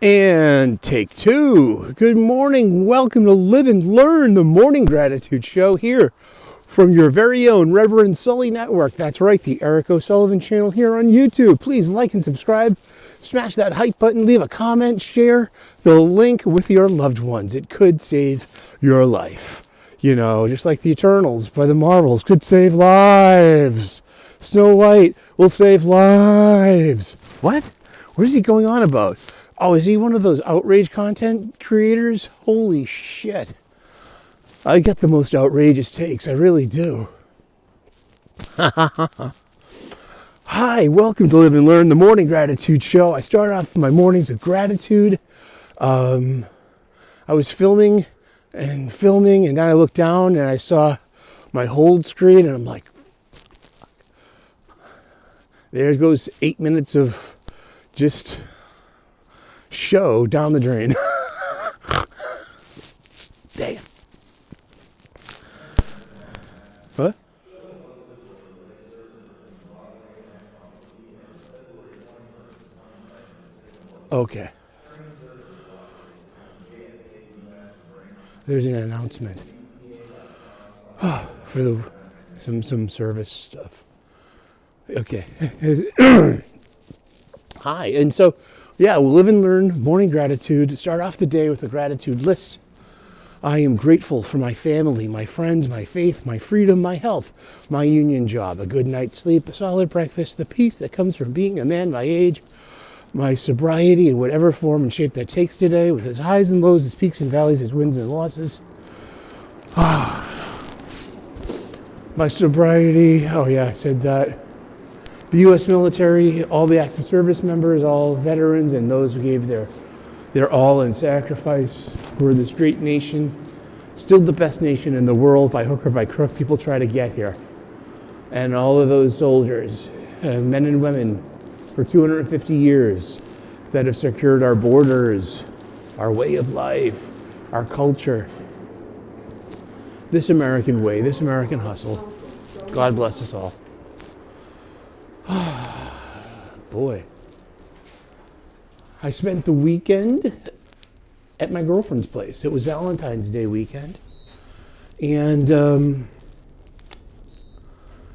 And take two. Good morning. Welcome to Live and Learn, the morning gratitude show here from your very own Reverend Sully Network. That's right, the Eric O'Sullivan channel here on YouTube. Please like and subscribe. Smash that hype button. Leave a comment. Share the link with your loved ones. It could save your life. You know, just like the Eternals by the Marvels could save lives. Snow White will save lives. What? What is he going on about? Oh, is he one of those outrage content creators? Holy shit. I get the most outrageous takes. I really do. Hi, welcome to Live and Learn, the morning gratitude show. I start off my mornings with gratitude. I was filming, and then I looked down and I saw my hold screen and I'm like, there goes 8 minutes of just show down the drain. Damn. What? Okay. There's an announcement for the some service stuff. Okay. Hi, and so yeah, we'll live and learn morning gratitude. Start off the day with a gratitude list. I am grateful for my family, my friends, my faith, my freedom, my health, my union job, a good night's sleep, a solid breakfast, the peace that comes from being a man my age, my sobriety in whatever form and shape that takes today, with its highs and lows, its peaks and valleys, its wins and losses. My sobriety, oh yeah, I said that. The U.S. military, all the active service members, all veterans, and those who gave their all in sacrifice. We're this great nation, still the best nation in the world by hook or by crook. People try to get here. And all of those soldiers, men and women, for 250 years that have secured our borders, our way of life, our culture. This American way, this American hustle. God bless us all. Boy. I spent the weekend at my girlfriend's place. It was Valentine's Day weekend. And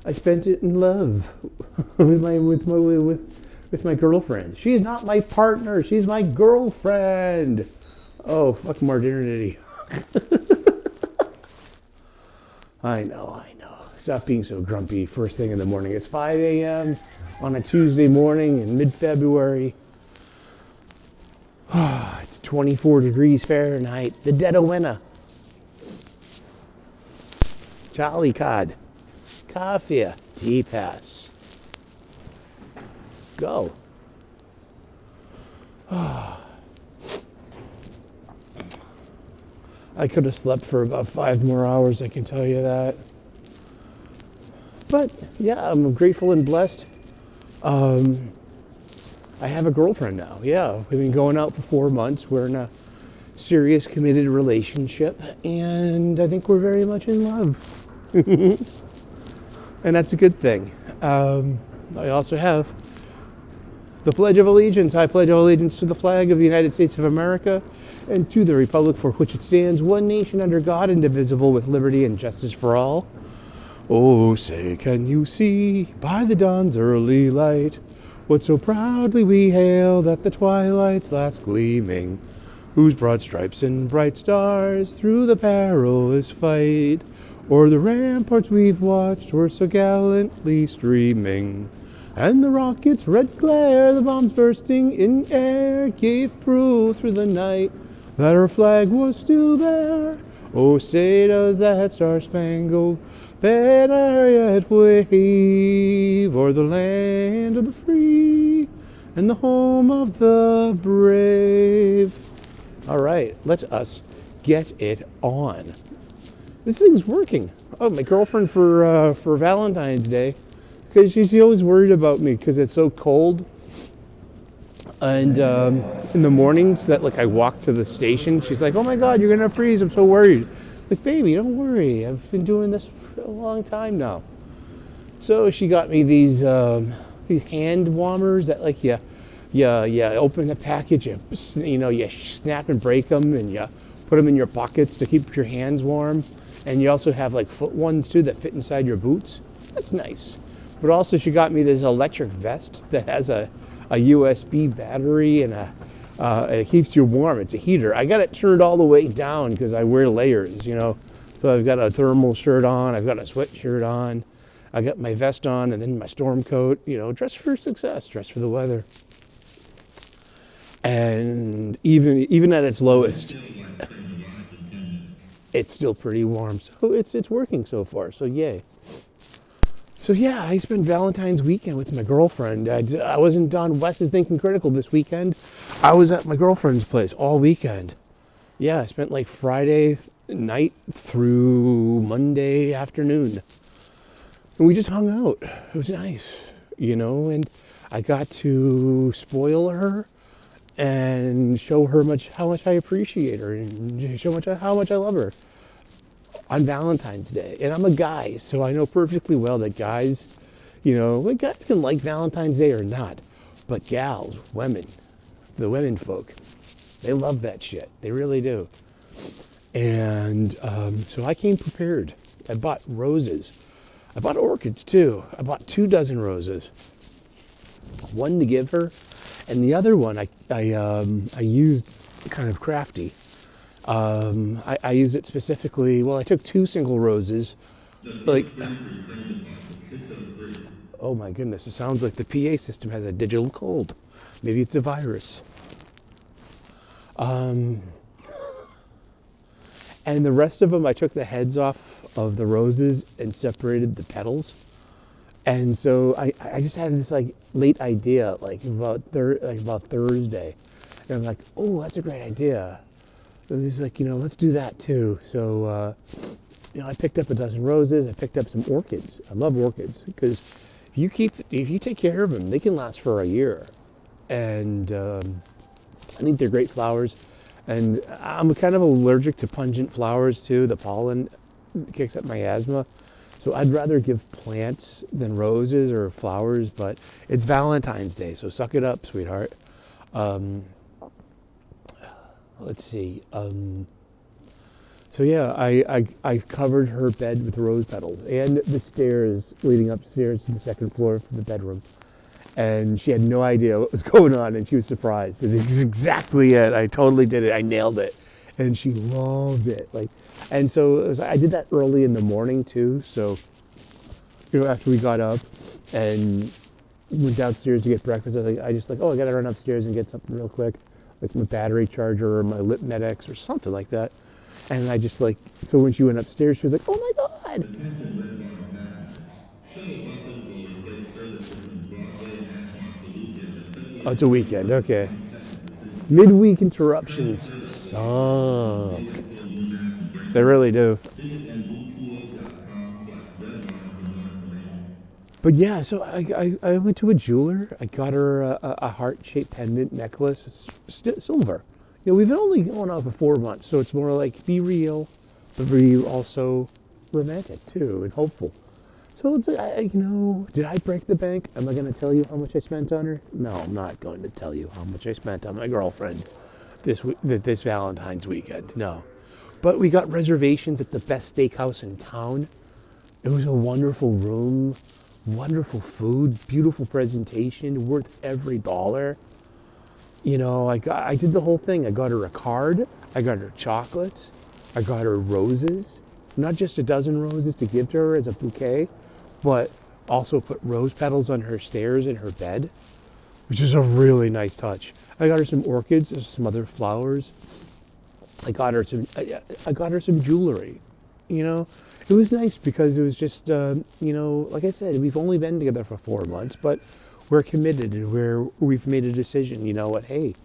I spent it in love with my girlfriend. She's not my partner, she's my girlfriend. Oh, fuck modernity. I know. Stop being so grumpy first thing in the morning. It's 5 a.m. on a Tuesday morning in mid-February. It's 24 degrees Fahrenheit. The dead of winter. Charlie Cod. Coffee. Tea pass. Go. I could have slept for about 5 more hours, I can tell you that. But yeah, I'm grateful and blessed. I have a girlfriend now. Yeah, we've been going out for 4 months. We're in a serious, committed relationship, and I think we're very much in love. And that's a good thing. I also have the Pledge of Allegiance. I pledge allegiance to the flag of the United States of America and to the republic for which it stands, one nation under God, indivisible, with liberty and justice for all. Oh, say, can you see by the dawn's early light what so proudly we hailed at the twilight's last gleaming, whose broad stripes and bright stars through the perilous fight o'er the ramparts we've watched were so gallantly streaming, and the rocket's red glare, the bombs bursting in air, gave proof through the night that our flag was still there. Oh, say does that star-spangled banner yet wave o'er the land of the free and the home of the brave. All right, let us get it on. This thing's working. Oh, my girlfriend for Valentine's Day, because she's always worried about me because it's so cold. And in the mornings that I walk to the station, she's like, "Oh my God, you're gonna freeze! I'm so worried." Like, baby, don't worry. I've been doing this for a long time now. So she got me these hand warmers that you open the package, you snap and break them, and you put them in your pockets to keep your hands warm. And you also have like foot ones too that fit inside your boots. That's nice. But also she got me this electric vest that has a USB battery and it keeps you warm. It's a heater. I got it turned all the way down because I wear layers, So I've got a thermal shirt on, I've got a sweatshirt on, I got my vest on, and then my storm coat, dress for success, dress for the weather. And even at its lowest, it's still pretty warm. So it's working so far. So yay. So yeah, I spent Valentine's weekend with my girlfriend. I wasn't on Wes's Thinking Critical this weekend. I was at my girlfriend's place all weekend. Yeah, I spent like Friday night through Monday afternoon. And we just hung out. It was nice, and I got to spoil her and show her how much I appreciate her and show how much I love her on Valentine's Day. And I'm a guy, so I know perfectly well that guys, guys can like Valentine's Day or not, but gals, women, the women folk, they love that shit. They really do. And so I came prepared. I bought roses. I bought orchids too. I bought 24 roses. One to give her, and the other one I used kind of crafty. I used it specifically. Well, I took 2 single roses. Like, oh my goodness! It sounds like the PA system has a digital cold. Maybe it's a virus. And the rest of them, I took the heads off of the roses and separated the petals. And so I just had this like late idea, about Thursday, and I'm like, oh, that's a great idea. And he's like, let's do that too. So I picked up 12 roses. I picked up some orchids. I love orchids because if you take care of them, they can last for a year. And I think they're great flowers. And I'm kind of allergic to pungent flowers too. The pollen kicks up my asthma. So I'd rather give plants than roses or flowers, but it's Valentine's Day, so suck it up, sweetheart. Let's see. So yeah, I covered her bed with rose petals and the stairs leading upstairs to the second floor for the bedroom. And she had no idea what was going on, and she was surprised. And it's exactly it. I totally did it. I nailed it. And she loved it. And so I did that early in the morning too. So, after we got up and went downstairs to get breakfast, I gotta run upstairs and get something real quick, like my battery charger or my Lip Med-X or something like that. And I just so when she went upstairs, she was like, oh my God. Oh, it's a weekend, okay. Midweek interruptions suck. They really do. But yeah, so I went to a jeweler. I got her a heart-shaped pendant necklace, silver. We've been only going on for 4 months, so it's more like be real, but be also romantic too and hopeful. So it's did I break the bank? Am I going to tell you how much I spent on her? No, I'm not going to tell you how much I spent on my girlfriend this Valentine's weekend. No. But we got reservations at the best steakhouse in town. It was a wonderful room, wonderful food, beautiful presentation, worth every dollar. I did the whole thing. I got her a card. I got her chocolates. I got her roses. Not just 12 roses to give to her as a bouquet, but also put rose petals on her stairs in her bed, which is a really nice touch. I got her some orchids, some other flowers. I got her some jewelry. It was nice because it was just, like I said, we've only been together for 4 months, but we're committed and we've made a decision. You know what? Hey,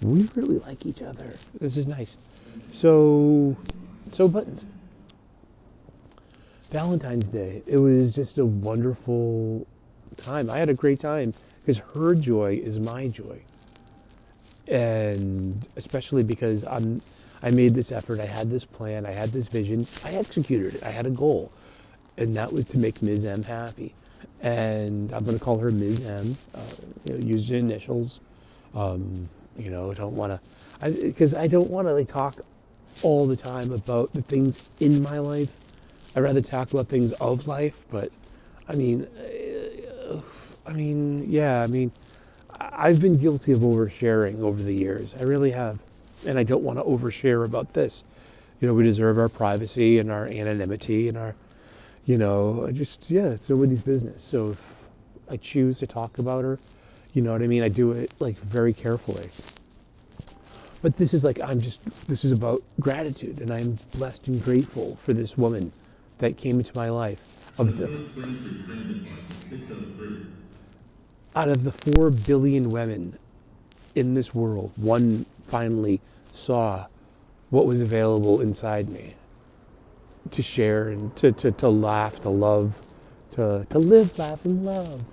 we really like each other. This is nice. So buttons. Valentine's Day. It was just a wonderful time. I had a great time because her joy is my joy. And especially because I made this effort, I had this plan, I had this vision, I executed it, I had a goal. And that was to make Ms. M happy. And I'm going to call her Ms. M, use the initials. I don't want to, because I don't want to like talk all the time about the things in my life. I'd rather talk about things of life. But I mean, yeah. I've been guilty of oversharing over the years. I really have, and I don't want to overshare about this. We deserve our privacy and our anonymity and our, it's nobody's business. So if I choose to talk about her, you know what I mean? I do it like very carefully. But this is like, this is about gratitude, and I'm blessed and grateful for this woman that came into my life. Out of the 4 billion women in this world, one finally saw what was available inside me to share and to laugh, to love, to live, laugh, and love.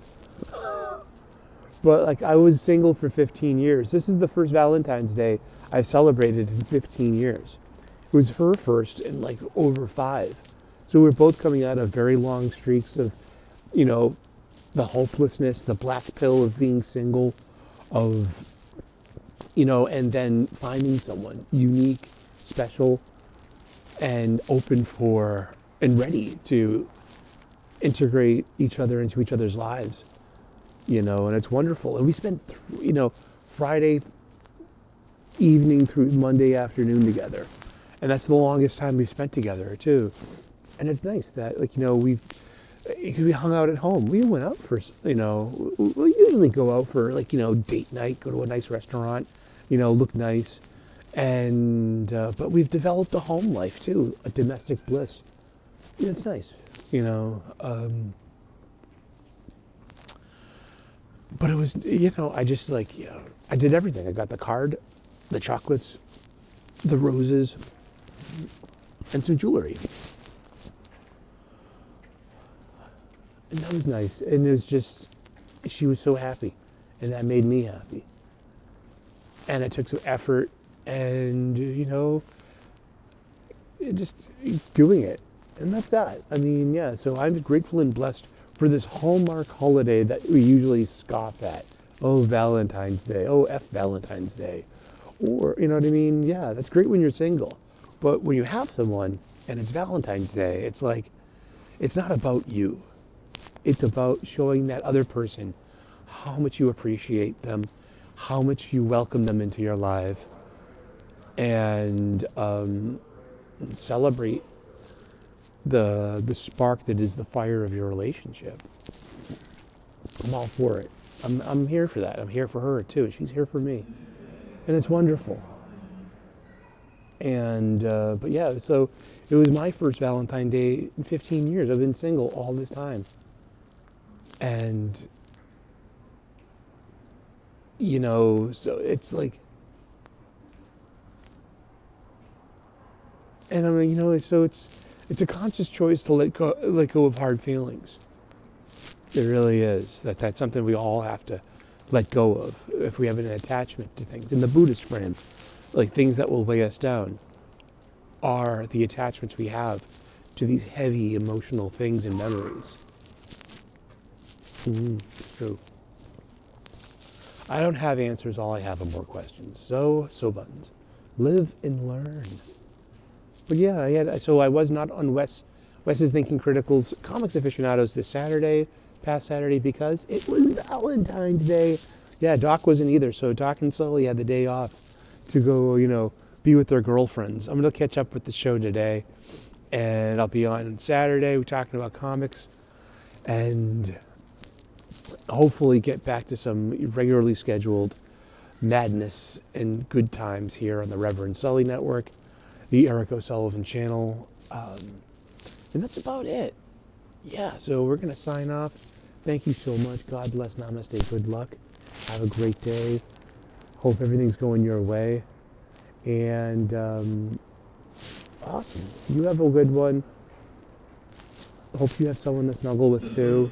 But like, I was single for 15 years. This is the first Valentine's Day I've celebrated in 15 years. It was her first in like over 5. So we're both coming out of very long streaks of, the hopelessness, the black pill of being single, of, and then finding someone unique, special, and open for, and ready to integrate each other into each other's lives, and it's wonderful. And we spent, Friday evening through Monday afternoon together. And that's the longest time we've spent together, too. And it's nice that, we hung out at home. We went out for, we usually go out for, date night, go to a nice restaurant, look nice. And, but we've developed a home life, too, a domestic bliss. It's nice, But it was, I just I did everything. I got the card, the chocolates, the roses, and some jewelry. And that was nice. And it was just, she was so happy. And that made me happy. And it took some effort and, just doing it. And that's that. So I'm grateful and blessed for this Hallmark holiday that we usually scoff at. Oh, Valentine's Day. Oh, F Valentine's Day. Or, Yeah, that's great when you're single. But when you have someone and it's Valentine's Day, it's like, it's not about you. It's about showing that other person how much you appreciate them, how much you welcome them into your life, and celebrate the spark that is the fire of your relationship. I'm all for it. I'm here for that. I'm here for her too. She's here for me, and it's wonderful. And but yeah, so it was my first Valentine's Day in 15 years. I've been single all this time, and so it's like, and so it's a conscious choice to let go of hard feelings. It really is. That's something we all have to let go of if we have an attachment to things. In the Buddhist frame, things that will weigh us down are the attachments we have to these heavy emotional things and memories. True. I don't have answers. All I have are more questions. So buttons. Live and learn. But yeah, I was not on Wes's Thinking Critical's Comics Aficionados this past Saturday, because it was Valentine's Day. Yeah, Doc wasn't either, so Doc and Sully had the day off to go, be with their girlfriends. I'm going to catch up with the show today, and I'll be on Saturday. We're talking about comics, and hopefully get back to some regularly scheduled madness and good times here on the Reverend Sully Network, the Eric O'Sullivan channel, and that's about it. Yeah, so we're going to sign off. Thank you so much. God bless. Namaste. Good luck. Have a great day. Hope everything's going your way. And awesome. You have a good one. Hope you have someone to snuggle with too.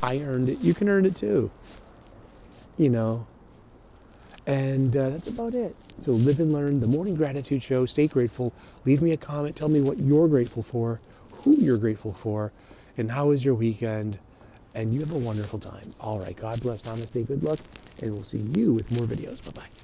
I earned it. You can earn it too. And that's about it. So live and learn. The Morning Gratitude Show. Stay grateful. Leave me a comment. Tell me what you're grateful for, who you're grateful for, and how was your weekend. and you have a wonderful time. All right, God bless, namaste, good luck, and we'll see you with more videos. Bye-bye.